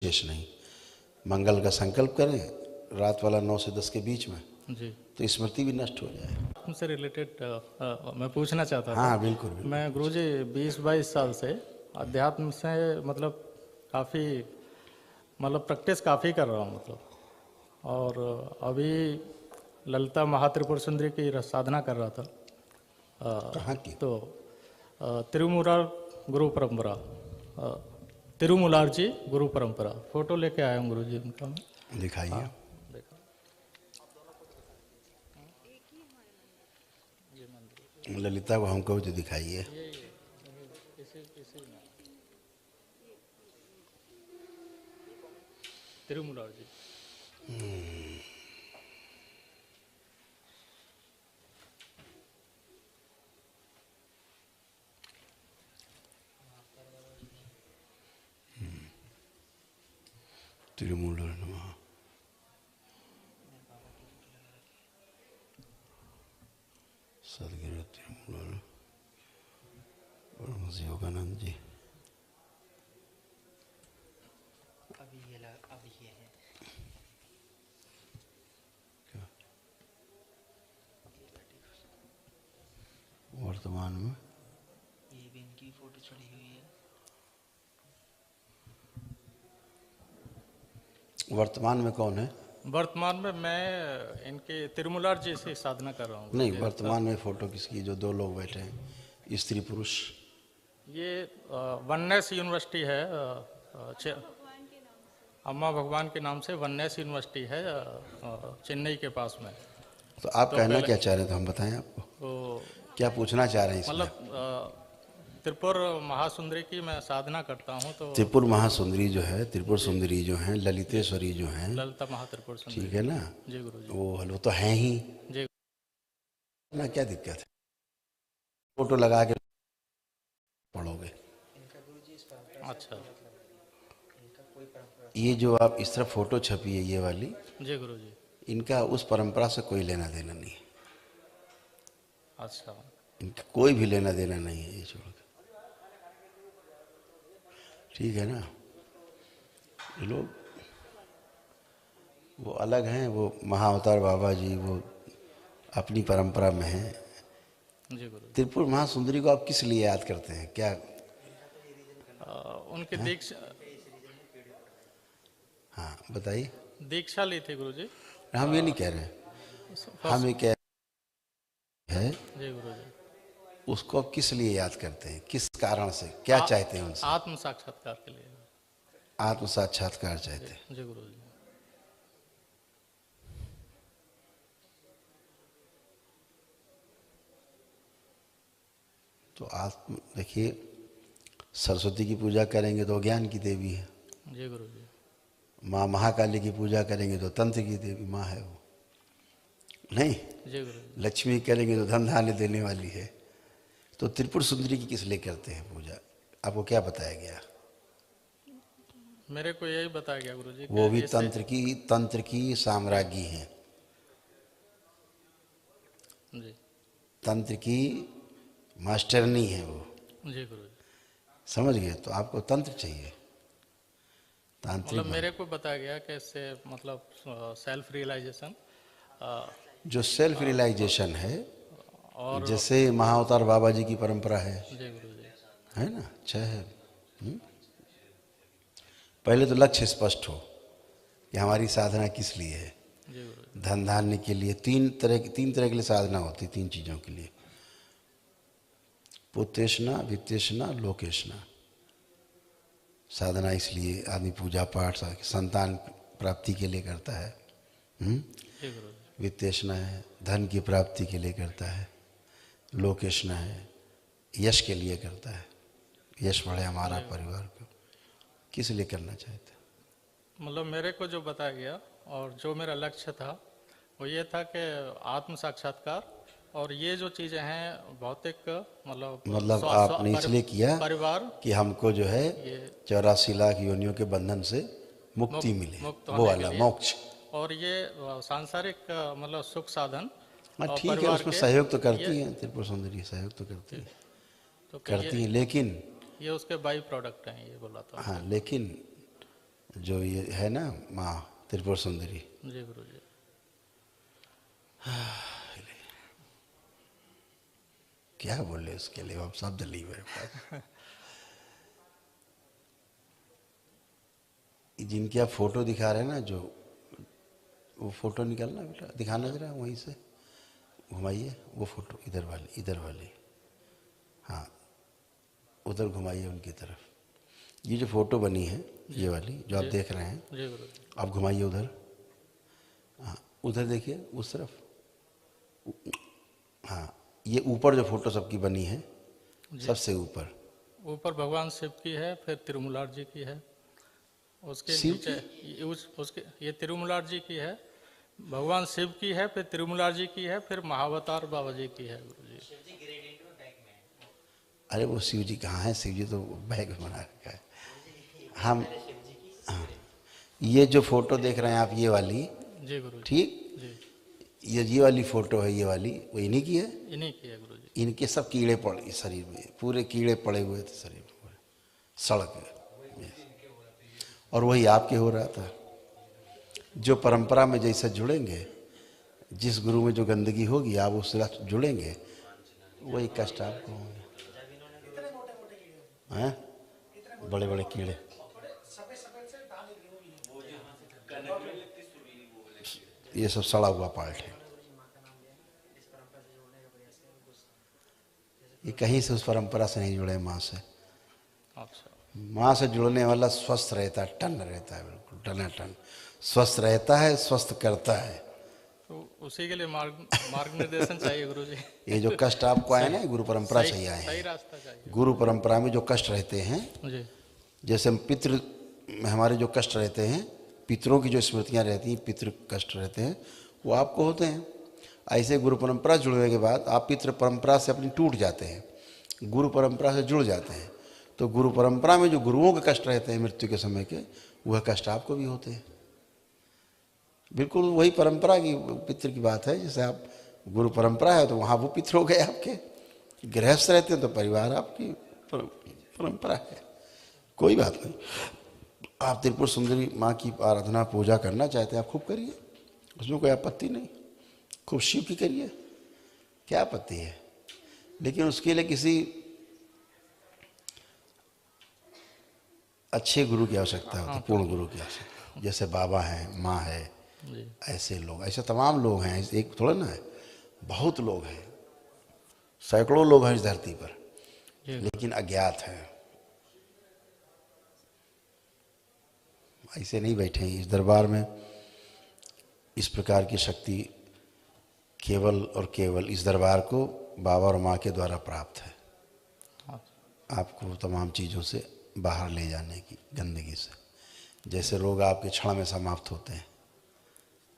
शेष नहीं। मंगल का संकल्प करें रात वाला 9 से 10 के बीच में जी। तो स्मृति भी नष्ट हो जाए। उनसे रिलेटेड मैं पूछना चाहता था। हाँ बिल्कुल बिल्कुल। मैं गुरुजी 20-22 साल से अध्यात्म से मतलब काफ़ी मतलब प्रैक्टिस काफ़ी कर रहा हूँ मतलब, और अभी ललिता महात्रिपुर सुंदरी की साधना कर रहा था। कहाँ की? तो तिरुमुरार गुरु परंपरा, तिरुमुलार जी गुरु परंपरा, फोटो लेके आया हूँ गुरुजी उनका मैं। दिखाइए। हाँ, देखो ललिता को हमको तो दिखाइए। इसी में तिरुमुलार जी। तिरुमूलर नमः। सदगुरु तिरुमूलर योगानंद जी। अभी ये है। क्या वर्तमान में? ये भी इनकी फोटो चढ़ी हुई है। वर्तमान में कौन है? वर्तमान में मैं इनके तिरुमुलार जी से साधना कर रहा हूँ नहीं, गुरुजी। वर्तमान में फोटो किसकी? जो दो लोग बैठे हैं, स्त्री पुरुष। ये वननेस यूनिवर्सिटी है, अम्मा भगवान के नाम से वननेस यूनिवर्सिटी है चेन्नई के पास में। तो आप तो कहना पहले क्या चाह रहे थे, हम बताएं आपको तो क्या पूछना चाह रहे हैं इसमें? मतलब त्रिपुर महासुंदरी की मैं साधना करता हूँ। तो त्रिपुर महासुंदरी जो है, त्रिपुर सुंदरी जो है, ललितेश्वरी जो है, ललिता महात्रिपुर सुंदरी। ठीक है ना? जी गुरुजी। वो तो है ही जी ना, क्या दिक्कत है? फोटो लगा के पढ़ोगे। इनका गुरुजी इस परंपरा से अच्छा। इनका कोई परंपरा। ये जो आप इस तरह फोटो छपी है ये वाली, जी गुरुजी। इनका उस परंपरा से कोई लेना देना नहीं है। अच्छा। इनका कोई भी लेना देना नहीं है, ये छोड़ के। ठीक है ना? ये लोग वो अलग हैं, वो महाअवतार बाबा जी वो अपनी परंपरा में हैं। जी गुरुजी। त्रिपुर महासुंदरी को आप किस लिए याद करते हैं? क्या उनकी दीक्षा हाँ बताइए। दीक्षा ली थी गुरुजी। हम ये नहीं कह रहे हैं, हम ये कह रहे हैं जी गुरुजी। उसको आप किस लिए याद करते हैं, किस कारण से, क्या चाहते हैं उनसे? आत्म साक्षात्कार के लिए। आत्म साक्षात्कार चाहते हैं। जी गुरुजी। तो आत्म देखिए, सरस्वती की पूजा करेंगे तो ज्ञान की देवी है। जी गुरुजी। माँ महाकाली की पूजा करेंगे तो तंत्र की देवी माँ है वो, नहीं? जी गुरुजी। लक्ष्मी करेंगे तो धन धान्य देने वाली है। तो त्रिपुर सुंदरी की किस लिए करते हैं पूजा? आपको क्या बताया गया? मेरे को यही बताया गया गुरुजी कि वो भी इससे तंत्र की साम्राज्ञी हैं, जी। तंत्र की मास्टरनी है वो, जी गुरुजी। समझ गए? तो आपको तंत्र चाहिए, तांत्रिक मतलब मेरे को बताया गया कि इससे मतलब सेल्फ रियलाइजेशन जो सेल्फ रियलाइजेशन है, और जैसे महाअवतार बाबा जी की परंपरा है जी गुरुजी। ना? अच्छा है। पहले तो लक्ष्य स्पष्ट हो कि हमारी साधना किस लिए है। जी गुरुजी। धन धान्य के लिए तीन तरह के लिए साधना होती, तीन चीज़ों के लिए: पुत्रेषणा, वित्तेषणा, लोकेषणा। साधना इसलिए आदमी पूजा पाठ संतान प्राप्ति के लिए करता है। जी गुरुजी। वित्तेषणा है, धन की प्राप्ति के लिए करता है। लोकेषणा है, यश के लिए करता है, यश बढ़े हमारा परिवार को। किस लिए करना चाहते हैं? मतलब मेरे को जो बताया गया और जो मेरा लक्ष्य था वो ये था कि आत्म साक्षात्कार, और ये जो चीज़ें हैं भौतिक मतलब आपने इसलिए किया परिवार कि हमको जो है ये 84 लाख योनियों के बंधन से मुक्ति मिले, मुक्त वो होने के वाला लिए, मोक्ष। और ये सांसारिक मतलब सुख साधन हाँ और ठीक है, परिवार उसमें के सहयोग तो करती ये हैं, त्रिपुर सुंदरी सहयोग तो करती हैं, तो कि करती हैं, लेकिन ये उसके बाई प्रोडक्ट हैं, ये बोला था। हाँ, लेकिन जो ये है ना माँ त्रिपुर सुंदरी, जी गुरु जी। क्या बोले उसके लिए, अब शब्द नहीं मेरे पास। जिनकी आप फोटो दिखा रहे हैं ना, जो वो फोटो निकालना बेटा, दिखाना जरा वहीं से घुमाइए वो फोटो, इधर वाली, इधर वाली, हाँ उधर घुमाइए उनकी तरफ। ये जो फोटो बनी है ये वाली जो आप देख रहे हैं, जी गुरु जी। आप घुमाइए उधर, हाँ उधर देखिए उस तरफ, हाँ ये ऊपर जो फोटो सबकी बनी है, सबसे ऊपर ऊपर भगवान शिव की है, फिर तिरुमलार जी की है, उसके शिव नीचे उसके ये तिरुमलार जी की है, भगवान शिव की है, फिर तिरुमलार जी की है, फिर महावतार बाबा जी की है गुरु जी। अरे वो शिव जी कहाँ है, शिव जी तो बैग में बना रखा है। हम हाँ, ये जो फोटो देख रहे हैं आप, ये वाली, जी गुरु जी। ठीक, जी ये वाली फोटो है, ये वाली वो इन्हीं की है। इन्हीं की है गुरु जी। इनके सब कीड़े पड़े शरीर में, पूरे कीड़े पड़े हुए थे शरीर में पूरे, सड़क में, और वही आपके हो रहा था। जो परंपरा में जैसे जुड़ेंगे, जिस गुरु में जो गंदगी होगी आप उससे जुड़ेंगे, वही कष्ट आपको होंगे। हैं बड़े बड़े कीड़े, ये सब सड़ा हुआ पार्ट है। ये कहीं से उस परंपरा से नहीं जुड़े माँ से। अच्छा। माँ से जुड़ने वाला स्वस्थ रहता है, टन रहता है, बिल्कुल टनाटन स्वस्थ रहता है, स्वस्थ करता है। तो उसी के लिए मार्ग निर्देशन चाहिए गुरु जी। ये जो कष्ट आपको आए ना, ये गुरु परंपरा से ही आए सही हैं। रास्ता चाहिए गुरु परंपरा में जो कष्ट रहते हैं, जी। जैसे हम पितृ में हमारे जो कष्ट रहते हैं, पितरों की जो स्मृतियाँ रहती हैं, पितृ कष्ट रहते हैं, वो आपको होते हैं। ऐसे गुरु परंपरा जुड़ने के बाद आप पितृ परंपरा से अपनी टूट जाते हैं, गुरु परंपरा से जुड़ जाते हैं। तो गुरु परंपरा में जो गुरुओं के कष्ट रहते हैं मृत्यु के समय के, वह कष्ट आपको भी होते हैं। बिल्कुल वही परंपरा की, पितृ की बात है। जैसे आप गुरु परंपरा है तो वहाँ वो पितृ हो गए आपके, गृहस्थ रहते हैं तो परिवार आपकी परंपरा है। कोई बात नहीं, आप त्रिपुर सुंदरी माँ की आराधना पूजा करना चाहते हैं आप खूब करिए, उसमें कोई आपत्ति नहीं। खूब शिव की करिए, क्या आपत्ति है। लेकिन उसके लिए किसी अच्छे गुरु की आवश्यकता होती है, पूर्ण गुरु की आवश्यकता। जैसे बाबा हैं, माँ है, जी ऐसे लोग, ऐसे तमाम लोग हैं। एक थोड़ा ना है, बहुत लोग हैं, सैकड़ों लोग हैं इस धरती पर, जी लेकिन अज्ञात हैं। ऐसे नहीं बैठे हैं इस दरबार में। इस प्रकार की शक्ति केवल और केवल इस दरबार को बाबा और माँ के द्वारा प्राप्त है। हाँ। आपको तमाम चीज़ों से बाहर ले जाने की, गंदगी से। जैसे रोग आपके क्षण में समाप्त होते हैं,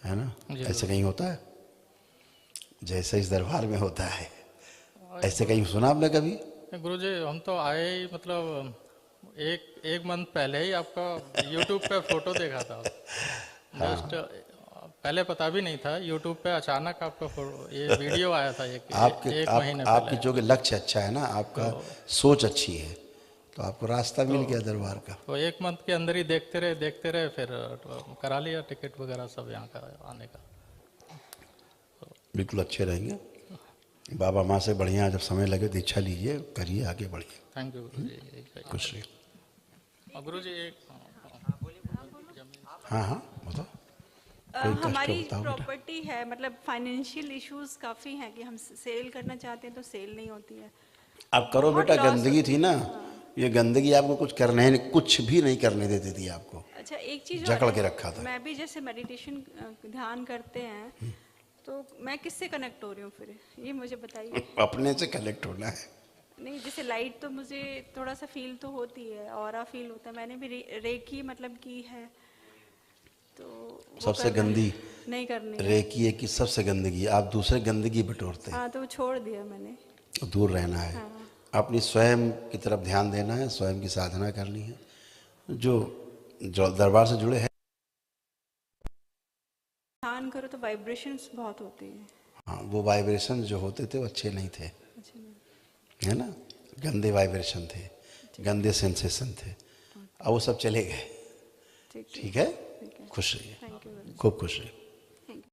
है ना, ऐसे कहीं होता है? जैसे इस दरबार में होता है, ऐसे कहीं सुना आपने कभी? गुरु जी, हम तो आए ही मतलब एक मंथ पहले ही आपका यूट्यूब पे फोटो देखा था। जस्ट पहले पता भी नहीं था, यूट्यूब पे अचानक आपका ये वीडियो आया था एक महीने पहले। आपकी जो कि लक्ष्य अच्छा है ना, आपका सोच अच्छी है, तो आपको रास्ता मिल गया दरबार का। तो एक मंथ के अंदर ही देखते रहे, फिर करा लिया टिकट वगैरह सब यहाँ का आने का। बिल्कुल अच्छे रहेंगे। बाबा माँ से बढ़िया जब समय लगे तो इच्छा लीजिए, करिए, आगे बढ़िए। थैंक यू गुरु जी। खुश रहिए। गुरु जी एक हाँ हाँ बताओ। कोई कष्ट हमारी बताओ बेटा। प्रॉपर्टी है, मतलब फाइनेंशियल इश्यूज काफ़ी हैं कि हम सेल करना चाहते हैं तो सेल नहीं होती है। आप करो बहुत बेटा, loss गंदगी होती थी ना, ये गंदगी आपको कुछ भी नहीं करने देती थी आपको, अच्छा एक चीज़ जकड़ और के है, रखा था। मैं भी जैसे मेडिटेशन ध्यान करते हैं तो मैं किससे कनेक्ट हो रही हूँ फिर, ये मुझे बताइए। अपने से कनेक्ट होना है। नहीं, जैसे लाइट तो मुझे थोड़ा सा फील तो होती है, ऑरा फील होता है, मैंने भी रेकी मतलब की है, तो वो सबसे करना गंदी नहीं करनी है। रेकी है कि सबसे गंदगी, आप दूसरे गंदगी बटोरते हैं। हाँ तो वो छोड़ दिया मैंने। दूर रहना है, हाँ। अपनी स्वयं की तरफ ध्यान देना है, स्वयं की साधना करनी है। जो दरबार से जुड़े हैं, ध्यान करो तो वाइब्रेशंस बहुत होती है। हाँ वो वाइब्रेशन जो होते थे वो अच्छे नहीं थे, अच्छा नहीं। है ना, गंदे वाइब्रेशन थे, गंदे सेंसेशन थे। अब वो सब चले गए, ठीक ठीक है? ठीक है खुश रहिए, थैंक यू गुरु जी खूब खुश रहिए।